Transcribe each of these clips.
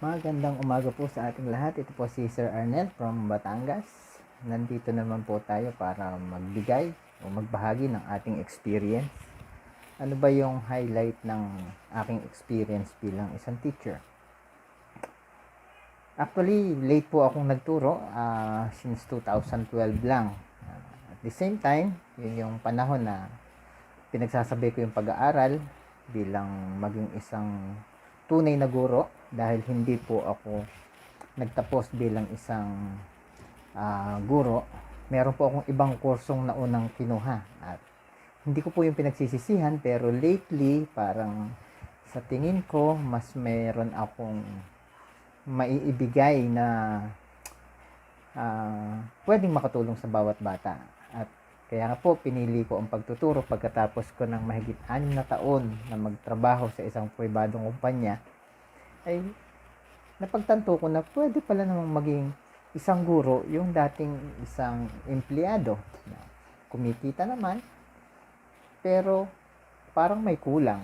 Magandang umaga po sa ating lahat. Ito po si Sir Arnel from Batangas. Nandito naman po tayo para magbigay o magbahagi ng ating experience. Ano ba yung highlight ng aking experience bilang isang teacher? Actually, late po akong nagturo since 2012 lang. At the same time, yun yung panahon na pinagsasabay ko yung pag-aaral bilang maging isang tunay na guro dahil hindi po ako nagtapos bilang isang guro. Meron po akong ibang kursong naunang kinuha at hindi ko po yung pinagsisisihan, pero lately parang sa tingin ko mas meron akong maiibigay na pwedeng makatulong sa bawat bata. At kaya nga po pinili ko ang pagtuturo pagkatapos ko ng mahigit 6 na taon na magtrabaho sa isang pribadong kumpanya. Ay napagtanto ko na pwede pala namang maging isang guro yung dating isang empleyado na kumikita naman pero parang may kulang.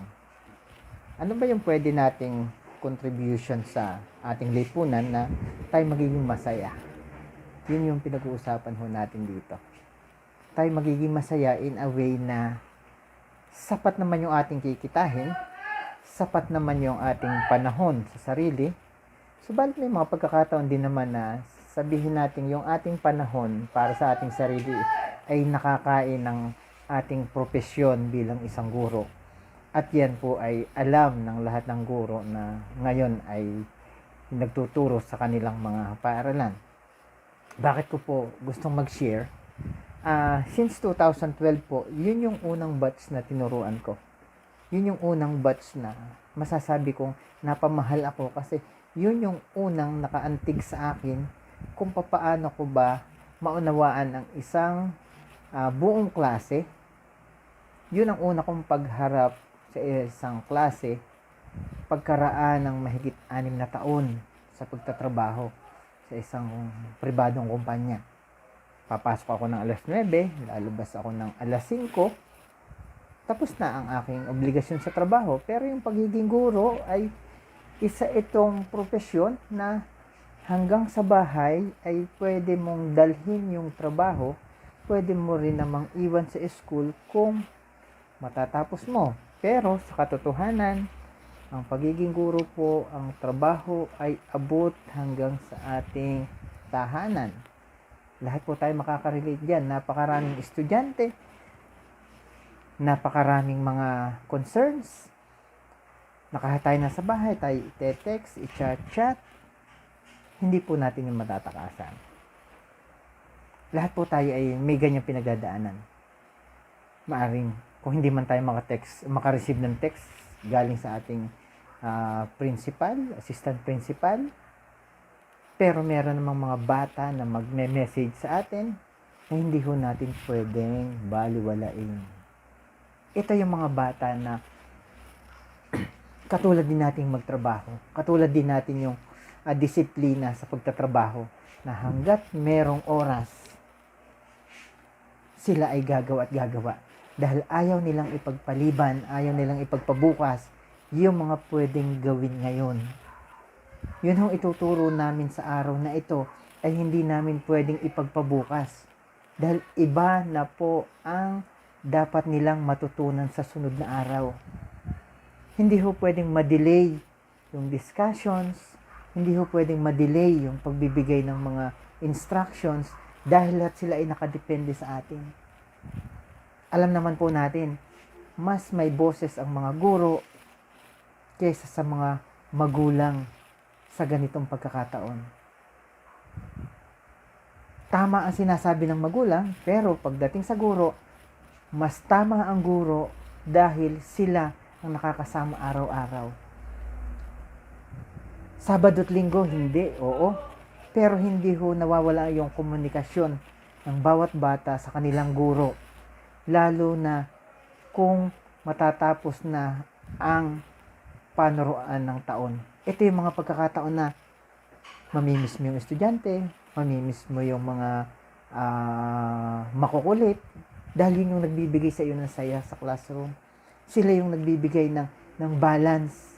Ano ba yung pwede nating contribution sa ating lipunan na tayo magiging masaya? Yun yung pinag-uusapan ho natin dito. Tayo magiging masaya in a way na sapat naman yung ating kikitahin, sapat naman yung ating panahon sa sarili. Subalit may mga pagkakataon din naman na sabihin natin yung ating panahon para sa ating sarili ay nakakain ng ating propesyon bilang isang guro. At yan po ay alam ng lahat ng guro na ngayon ay nagtuturo sa kanilang mga paaralan. Bakit ko po gustong mag-share? Since 2012 po, yun yung unang batch na tinuruan ko. Yun yung unang batch na masasabi kong napamahal ako kasi yun yung unang nakaantig sa akin kung papaano ko ba maunawaan ang isang buong klase. Yun ang una kong pagharap sa isang klase pagkaraan ng mahigit 6 na taon sa pagtatrabaho sa isang pribadong kumpanya. Papasok ako ng alas 9, lalabas ako ng alas 5. Tapos na ang aking obligasyon sa trabaho. Pero yung pagiging guro ay isa itong propesyon na hanggang sa bahay ay pwede mong dalhin yung trabaho. Pwede mo rin namang iwan sa school kung matatapos mo. Pero sa katotohanan, ang pagiging guro po, ang trabaho ay abot hanggang sa ating tahanan. Lahat po tayo makakarelate dyan. Napakaraming estudyante, napakaraming mga concerns. Nakahatay na sa bahay, tayo i-text, i-chat. Hindi po natin yung matatakasan. Lahat po tayo ay may ganyang pinagdadaanan. Maaring kung hindi man tayo makareceive ng text galing sa ating principal, assistant principal, pero meron namang mga bata na magme-message sa atin na hindi ho natin pwedeng baliwalain. Ito yung mga bata na katulad din nating magtrabaho. Katulad din natin yung disiplina sa pagtatrabaho na hanggat merong oras, sila ay gagawa at gagawa. Dahil ayaw nilang ipagpaliban, ayaw nilang ipagpabukas yung mga pwedeng gawin ngayon. Yun ang ituturo namin sa araw na ito ay hindi namin pwedeng ipagpabukas. Dahil iba na po ang dapat nilang matutunan sa sunod na araw. Hindi ho pwedeng ma-delay yung discussions, hindi ho pwedeng ma-delay yung pagbibigay ng mga instructions dahil lahat sila ay nakadepende sa atin. Alam naman po natin, mas may boses ang mga guro kaysa sa mga magulang sa ganitong pagkakataon. Tama ang sinasabi ng magulang, pero pagdating sa guro, mas tama ang guro dahil sila ang nakakasama araw-araw. Sabado at Linggo, hindi, oo. Pero hindi ho nawawala yung komunikasyon ng bawat bata sa kanilang guro. Lalo na kung matatapos na ang panuruan ng taon. Ito yung mga pagkakataon na mamimiss mo yung estudyante, mamimiss mo yung mga makukulit, dahil yun yung nagbibigay sa iyo ng saya sa classroom. Sila yung nagbibigay ng balance.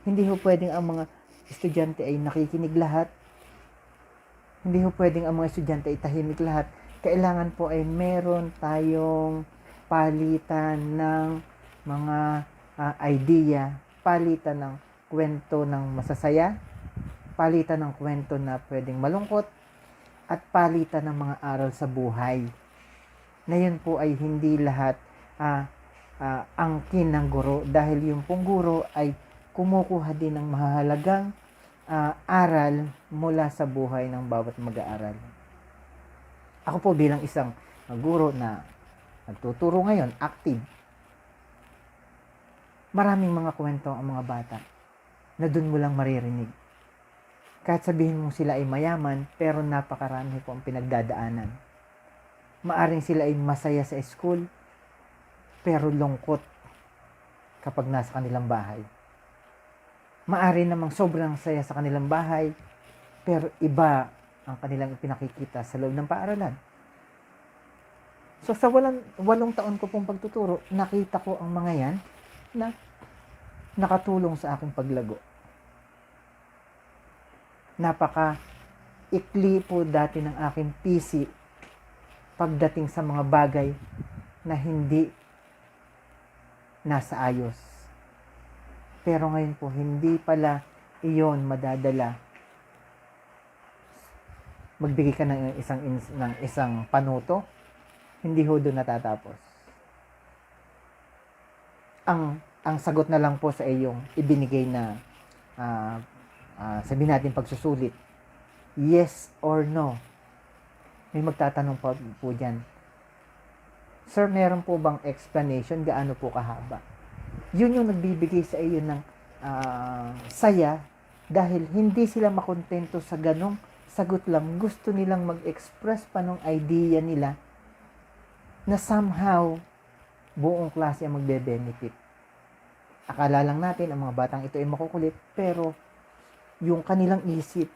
Hindi ho pwedeng ang mga estudyante ay nakikinig lahat. Hindi ho pwedeng ang mga estudyante ay tahimik lahat. Kailangan po ay meron tayong palitan ng mga idea, palitan ng kwento ng masasaya, palitan ng kwento na pwedeng malungkot, at palitan ng mga aral sa buhay. Na yun po ay hindi lahat angkin ng guro, dahil yung pong guro ay kumukuha din ng mahalagang aral mula sa buhay ng bawat mag-aaral. Ako po bilang isang guro na nagtuturo ngayon, active, maraming mga kwento ang mga bata na dun mo lang maririnig. Kahit sabihin mo sila ay mayaman, pero napakarami po ang pinagdadaanan. Maaring sila ay masaya sa school, pero lungkot kapag nasa kanilang bahay. Maari namang sobrang saya sa kanilang bahay, pero iba ang kanilang ipinakikita sa loob ng paaralan. So sa 8 taon ko pong pagtuturo, nakita ko ang mga yan na nakatulong sa aking paglago. Napaka-ikli po dati ng aking PC pagdating sa mga bagay na hindi nasa ayos. Pero ngayon po, hindi pala iyon madadala. Magbigay ka ng isang panuto, hindi ho doon natatapos. Ang sagot na lang po sa iyong ibinigay na sabihin natin pagsusulit, yes or no. May magtatanong po dyan, Sir, meron po bang explanation gaano po kahaba? Yun yung nagbibigay sa iyo ng saya, dahil hindi sila makontento sa ganong sagot lang. Gusto nilang mag-express pa ng idea nila na somehow buong klase ang magbe-benefit. Akala lang natin ang mga batang ito ay makukulit, pero yung kanilang isip,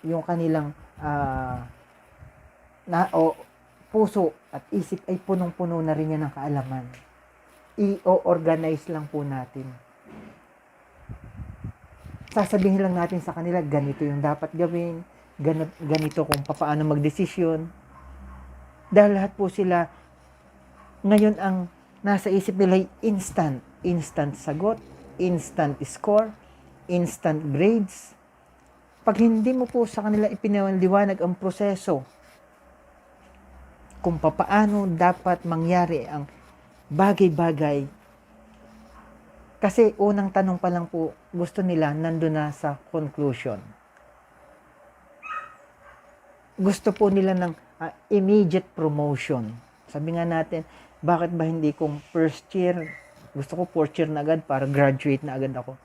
yung kanilang puso at isip ay punong-puno na rin yan ng kaalaman. I-organize lang po natin. Sasabihin lang natin sa kanila, ganito yung dapat gawin, ganito kung paano magdesisyon. Dahil lahat po sila, ngayon ang nasa isip nila ay instant sagot, instant score, instant grades. Pag hindi mo po sa kanila ipinaliwanag ang proseso, kung paano dapat mangyari ang bagay-bagay. Kasi unang tanong pa lang po, gusto nila nandun na sa conclusion. Gusto po nila ng immediate promotion. Sabi nga natin, bakit ba hindi kung first year, gusto ko fourth year na agad para graduate na agad ako.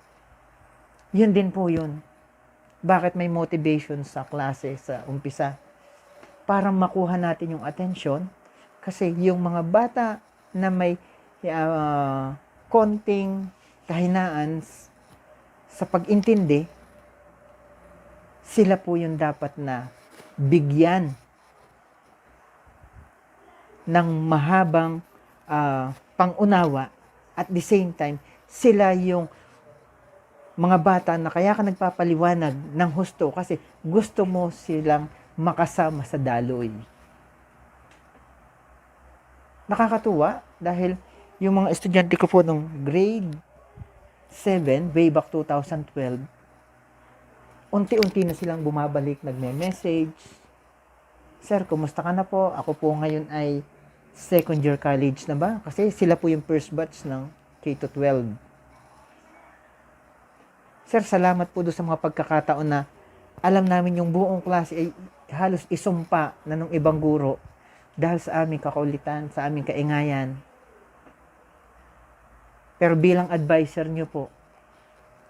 Yun din po yun. Bakit may motivation sa klase, sa umpisa? Para makuha natin yung atensyon. Kasi yung mga bata na may konting kahinaan sa pag-intindi, sila po yung dapat na bigyan ng mahabang pangunawa. At the same time, sila yung mga bata na kaya ka nagpapaliwanag ng husto kasi gusto mo silang makasama sa daloy. Nakakatuwa dahil yung mga estudyante ko po nung grade 7, way back 2012, unti-unti na silang bumabalik, nagme-message. Sir, kumusta ka na po? Ako po ngayon ay second year college na ba? Kasi sila po yung first batch ng K-12. Sir, salamat po doon sa mga pagkakataon na alam namin yung buong klase ay halos isumpa na ng ibang guro dahil sa aming kakulitan, sa aming kaingayan. Pero bilang advisor nyo po,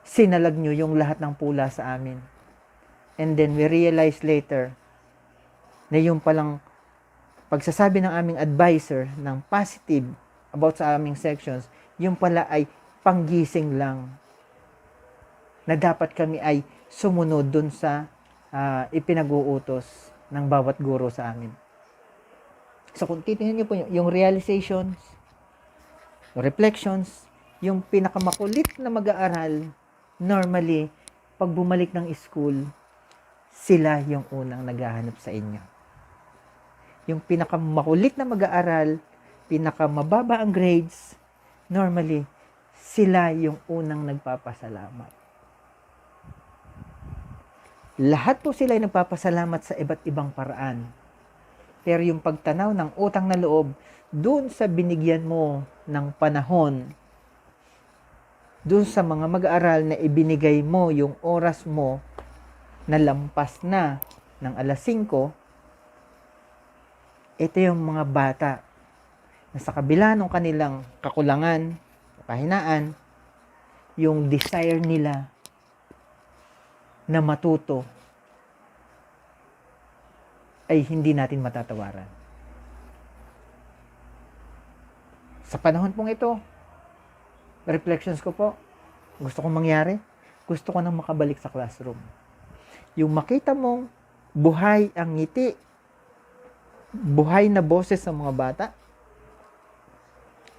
sinalag nyo yung lahat ng pula sa amin. And then we realized later na yung palang pagsasabi ng aming advisor ng positive about sa aming sections, yung pala ay panggising lang. Na dapat kami ay sumunod dun sa ipinag-uutos ng bawat guro sa amin. So kung titingnan nyo po yung realizations, reflections, yung pinakamakulit na mag-aaral, normally, kapag bumalik ng school, sila yung unang naghahanap sa inyo. Yung pinakamakulit na mag-aaral, pinakamababa ang grades, normally, sila yung unang nagpapasalamat. Lahat po sila ay nagpapasalamat sa iba't ibang paraan. Pero yung pagtanaw ng utang na loob, dun sa binigyan mo ng panahon, dun sa mga mag-aaral na ibinigay mo yung oras mo na lampas na ng alas 5, ito yung mga bata na sa kabila ng kanilang kakulangan, kahinaan, yung desire nila na matuto ay hindi natin matatawaran. Sa panahon pong ito, reflections ko po, gusto kong mangyari, gusto ko nang makabalik sa classroom. Yung makita mong buhay ang ngiti, buhay na boses ng mga bata,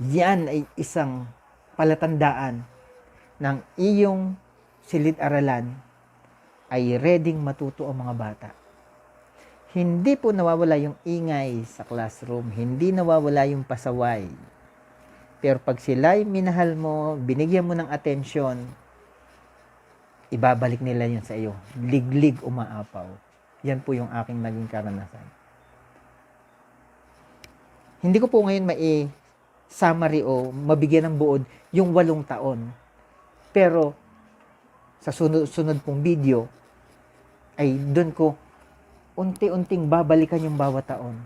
yan ay isang palatandaan ng iyong silid-aralan ay readyng matuto ang mga bata. Hindi po nawawala yung ingay sa classroom, hindi nawawala yung pasaway. Pero pag sila'y minahal mo, binigyan mo ng atensyon, ibabalik nila yun sa iyo. Liglig umaapaw. Yan po yung aking naging karanasan. Hindi ko po ngayon summary o mabigyan ng buod yung 8 taon. Pero sa sunod pong video ay doon ko unti-unting babalikan yung bawat taon.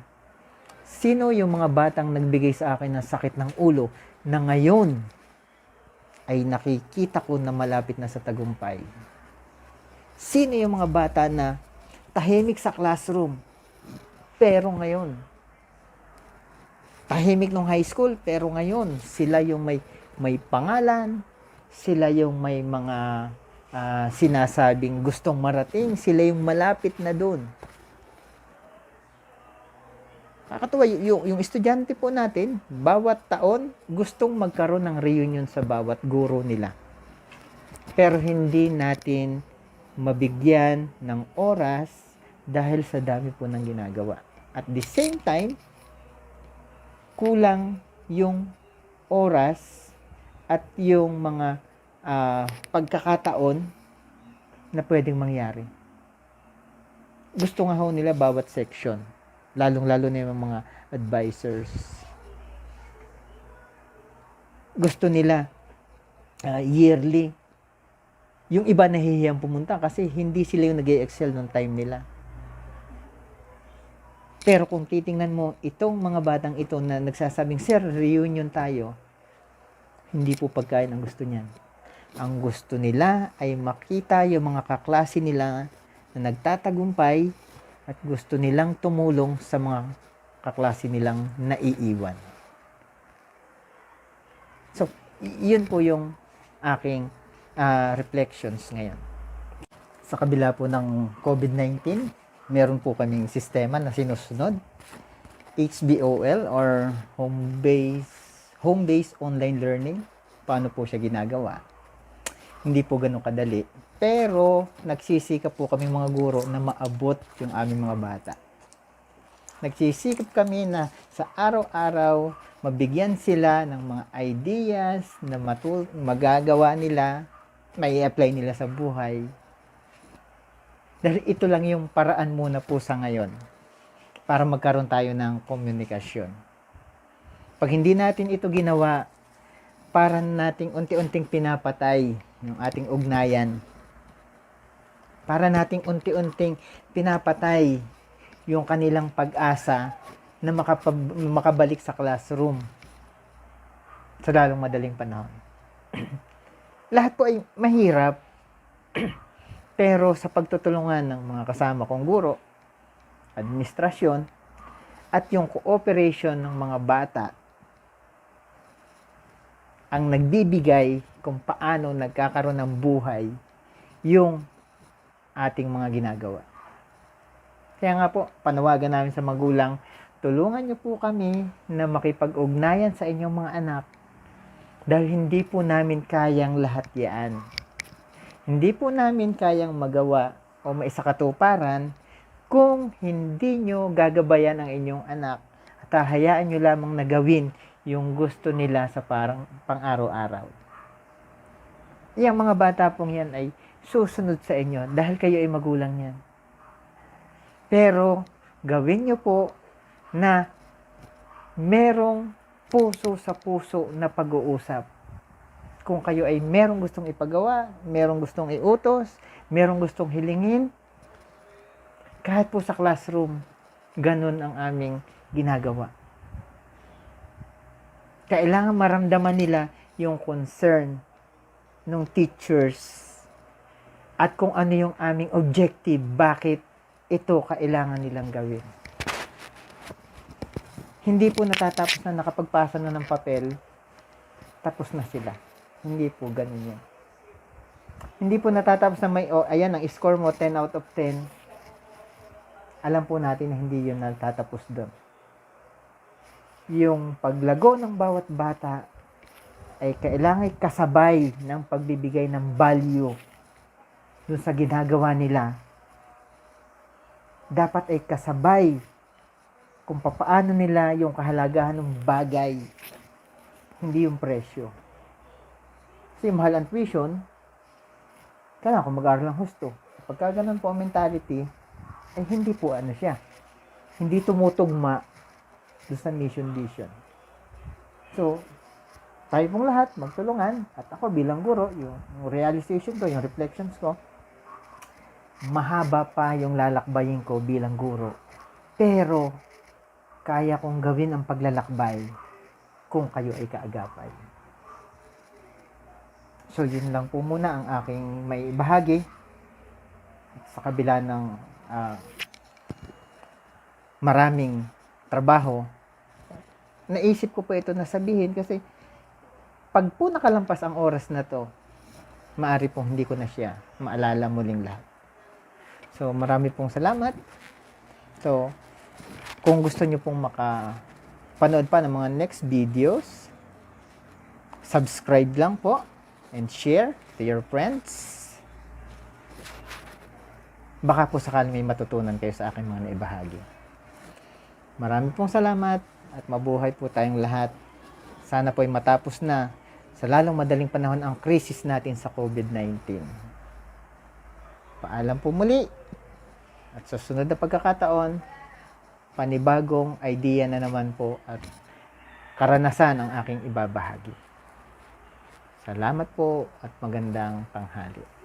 Sino yung mga batang nagbigay sa akin ng sakit ng ulo na ngayon ay nakikita ko na malapit na sa tagumpay? Sino yung mga bata na tahimik sa classroom pero ngayon tahimik nung high school pero ngayon sila yung may pangalan, sila yung may mga sinasabing gustong marating, sila yung malapit na doon. Kakatuwa, yung estudyante po natin, bawat taon, gustong magkaroon ng reunion sa bawat guro nila. Pero hindi natin mabigyan ng oras dahil sa dami po ng ginagawa. At the same time, kulang yung oras at yung mga pagkakataon na pwedeng mangyari. Gusto nga ho nila bawat section, lalong-lalo na yung mga advisors. Gusto nila yearly. Yung iba nahihiyang pumunta kasi hindi sila yung nag-excel noong time nila. Pero kung titingnan mo, itong mga batang ito na nagsasabing, Sir, reunion tayo, hindi po pagkain ang gusto niyan. Ang gusto nila ay makita yung mga kaklase nila na nagtatagumpay at gusto nilang tumulong sa mga kaklase nilang naiiwan. So, yun po yung aking reflections ngayon. Sa kabila po ng COVID-19, meron po kaming sistema na sinusunod. HBOL or home-based online learning. Paano po siya ginagawa? Hindi po ganun kadali. Pero nagsisikap po kami mga guro na maabot yung aming mga bata. Nagsisikap kami na sa araw-araw mabigyan sila ng mga ideas na magagawa nila, may apply nila sa buhay. Dahil ito lang yung paraan muna po sa ngayon para magkaroon tayo ng komunikasyon. Pag hindi natin ito ginawa, para nating unti-unting pinapatay yung ating ugnayan. Para nating unti-unting pinapatay yung kanilang pag-asa na makabalik sa classroom sa lalong madaling panahon. Lahat po ay mahirap, pero sa pagtutulungan ng mga kasama kong guro, administrasyon, at yung cooperation ng mga bata, ang nagbibigay kung paano nagkakaroon ng buhay yung ating mga ginagawa. Kaya nga po, panawagan namin sa magulang, tulungan niyo po kami na makipag-ugnayan sa inyong mga anak dahil hindi po namin kayang lahat yan. Hindi po namin kayang magawa o maisakatuparan kung hindi nyo gagabayan ang inyong anak at hahayaan nyo lamang na gawin yung gusto nila sa parang pang-araw-araw. Yung mga bata pong yan ay susunod sa inyo dahil kayo ay magulang yan. Pero gawin nyo po na merong puso sa puso na pag-uusap. Kung kayo ay merong gustong ipagawa, merong gustong iutos, merong gustong hilingin, kahit po sa classroom, ganun ang aming ginagawa. Kailangan maramdaman nila yung concern ng teachers at kung ano yung aming objective, bakit ito kailangan nilang gawin. Hindi po natatapos na nakapagpasa na ng papel, tapos na sila. Hindi po ganun yan. Hindi po natatapos na may, ayan, ang score mo 10 out of 10. Alam po natin na hindi yun natatapos doon. Yung paglago ng bawat bata ay kailangan kasabay ng pagbibigay ng value dun sa ginagawa nila. Dapat ay kasabay kung papaano nila yung kahalagahan ng bagay, hindi yung presyo. Kasi mahal ang tuition, kailangan kung mag-aaral ng husto. Pagka ganun po ang mentality, ay hindi po ano siya. Hindi tumutugma doon sa mission vision. So, tayo pong lahat magtulungan at ako bilang guro, yung realization ko, yung reflections ko, mahaba pa yung lalakbayin ko bilang guro. Pero, kaya kong gawin ang paglalakbay kung kayo ay kaagapay. So, yun lang po muna ang aking may bahagi sa kabila ng maraming trabaho. Naisip ko po ito na sabihin kasi pag po nakalampas ang oras na to, maaari pong hindi ko na siya maalala muling lahat. So, marami pong salamat. So, kung gusto nyo pong makapanood pa ng mga next videos, subscribe lang po and share to your friends. Baka po sakaling may matutunan kayo sa aking mga naibahagi. Marami pong salamat at mabuhay po tayong lahat. Sana po ay matapos na sa lalong madaling panahon ang krisis natin sa COVID-19. Paalam po muli at sa sunod na pagkakataon, panibagong idea na naman po at karanasan ang aking ibabahagi. Salamat po at magandang tanghali.